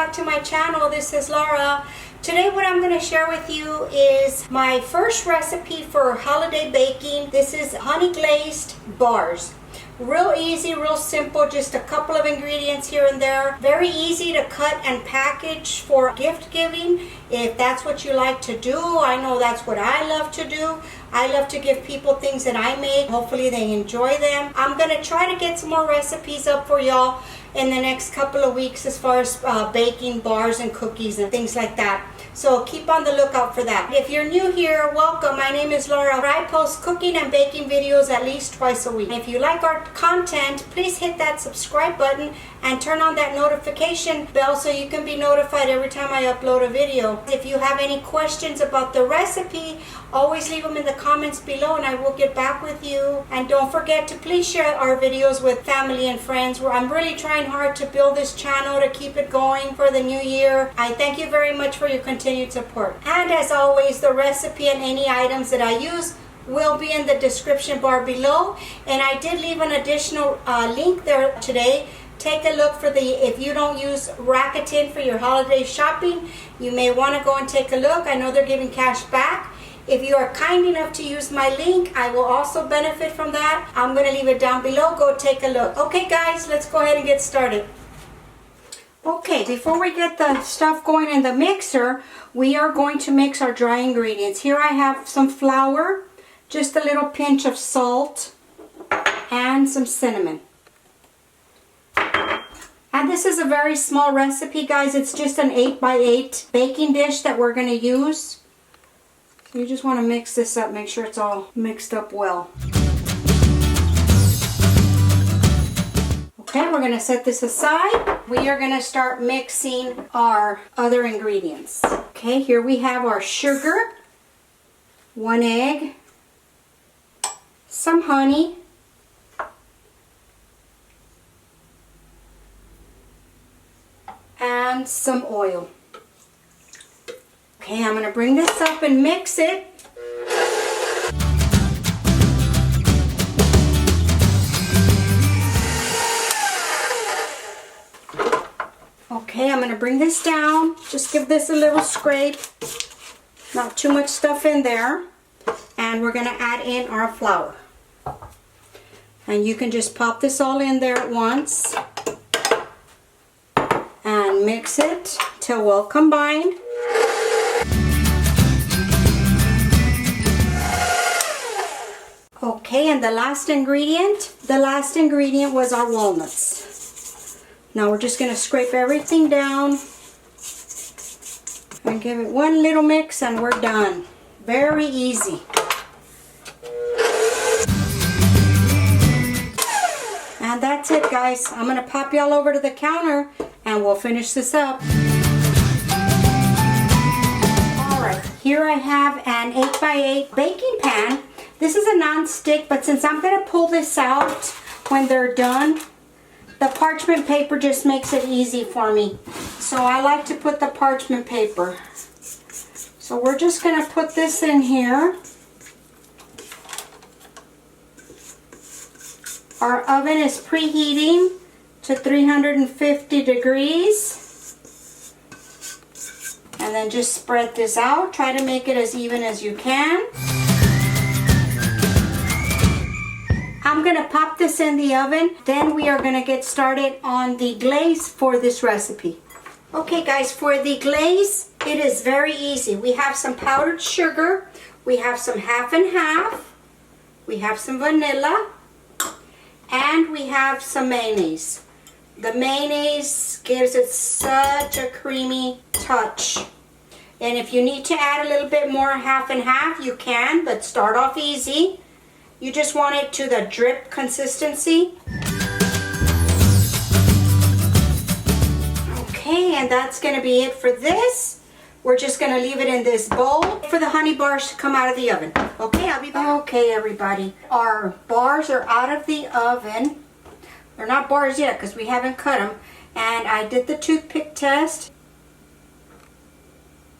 back to my channel. This is Laura. Today what I'm going to share with you is my first recipe for holiday baking. This is honey glazed bars. Real easy, real simple, just a couple of ingredients here and there. Very easy to cut and package for gift giving if that's what you like to do. I know that's what I love to do. I love to give people things that I make. Hopefully they enjoy them. I'm going to try to get some more recipes up for y'all in the next couple of weeks as far as baking bars and cookies and things like that. So keep on the lookout for that. If you're new here, welcome. My name is Laura. I post cooking and baking videos at least twice a week. If you like our content, please hit that subscribe button and turn on that notification bell so you can be notified every time I upload a video. If you have any questions about the recipe, always leave them in the comments below and I will get back with you. And don't forget to please share our videos with family and friends. I'm really trying hard to build this channel to keep it going for the new year. I thank you very much for your continued support. And as always, the recipe and any items that I use will be in the description bar below. And I did leave an additional link there today. Take a look for if you don't use Rakuten for your holiday shopping, you may want to go and take a look. I know they're giving cash back. If you are kind enough to use my link, I will also benefit from that. I'm going to leave it down below. Go take a look. Okay guys, let's go ahead and get started. Okay, before we get the stuff going in the mixer, we are going to mix our dry ingredients. Here I have some flour, just a little pinch of salt, and some cinnamon. And this is a very small recipe, guys. It's just an 8x8 baking dish that we're going to use. So you just want to mix this up, make sure it's all mixed up well. Okay, we're going to set this aside. We are going to start mixing our other ingredients. Okay, here we have our sugar, 1 egg, some honey, and some oil. Okay, I'm going to bring this up and mix it. Okay, I'm going to bring this down. Just give this a little scrape. Not too much stuff in there. And we're going to add in our flour. And you can just pop this all in there at once. And mix it till well combined. Okay, and the last ingredient was our walnuts. Now we're just going to scrape everything down and give it one little mix and we're done. Very easy. And that's it, guys. I'm going to pop y'all over to the counter and we'll finish this up. Alright, here I have an 8x8 baking pan. This is a non-stick, but since I'm going to pull this out when they're done, the parchment paper just makes it easy for me. So I like to put the parchment paper. So we're just going to put this in here. Our oven is preheating to 350 degrees. And then just spread this out. Try to make it as even as you can. I'm going to pop this in the oven. Then we are going to get started on the glaze for this recipe. Okay guys, for the glaze, it is very easy. We have some powdered sugar. We have some half and half. We have some vanilla. And we have some mayonnaise. The mayonnaise gives it such a creamy touch. And if you need to add a little bit more half and half, you can, but start off easy. You just want it to the drip consistency. Okay, and that's going to be it for this. We're just going to leave it in this bowl for the honey bars to come out of the oven. Okay, I'll be back. Okay, everybody. Our bars are out of the oven. They're not bars yet because we haven't cut them. And I did the toothpick test.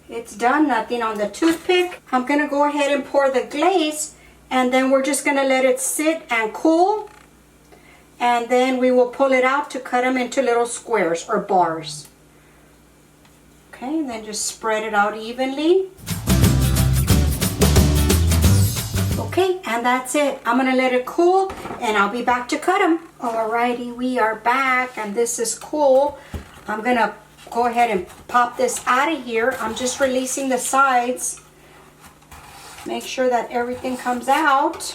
It's done, nothing on the toothpick. I'm going to go ahead and pour the glaze. And then we're just going to let it sit and cool. And then we will pull it out to cut them into little squares or bars. Okay, and then just spread it out evenly. Okay, and that's it. I'm gonna let it cool and I'll be back to cut them. Alrighty, we are back and this is cool. I'm gonna go ahead and pop this out of here. I'm just releasing the sides. Make sure that everything comes out.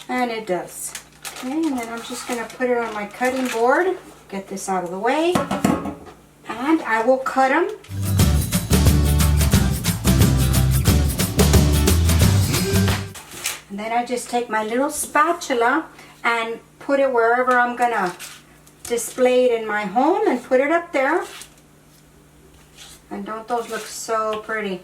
And it does. Okay, and then I'm just gonna put it on my cutting board. Get this out of the way. And I will cut them. And then I just take my little spatula and put it wherever I'm gonna display it in my home and put it up there. And don't those look so pretty?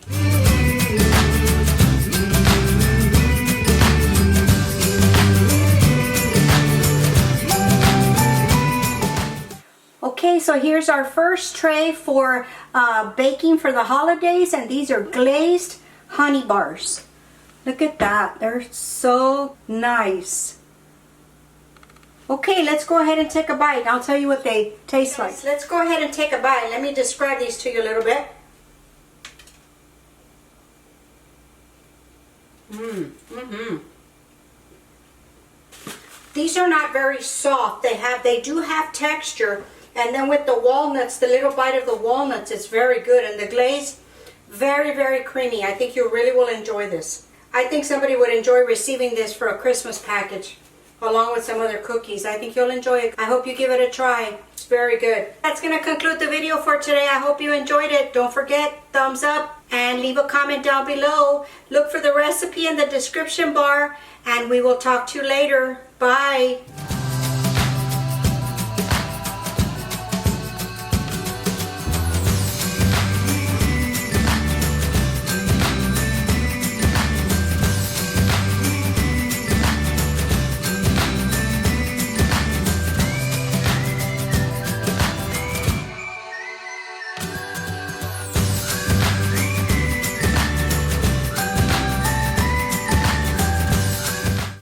Okay, so here's our first tray for baking for the holidays, and these are glazed honey bars. Look at that, they're so nice. Okay, let's go ahead and take a bite. I'll tell you what they taste like. Let's go ahead and take a bite. Let me describe these to you a little bit. These are not very soft. They do have texture. And then with the walnuts, the little bite of the walnuts is very good. And the glaze, very, very creamy. I think you really will enjoy this. I think somebody would enjoy receiving this for a Christmas package, along with some other cookies. I think you'll enjoy it. I hope you give it a try. It's very good. That's going to conclude the video for today. I hope you enjoyed it. Don't forget, thumbs up and leave a comment down below. Look for the recipe in the description bar, and we will talk to you later. Bye.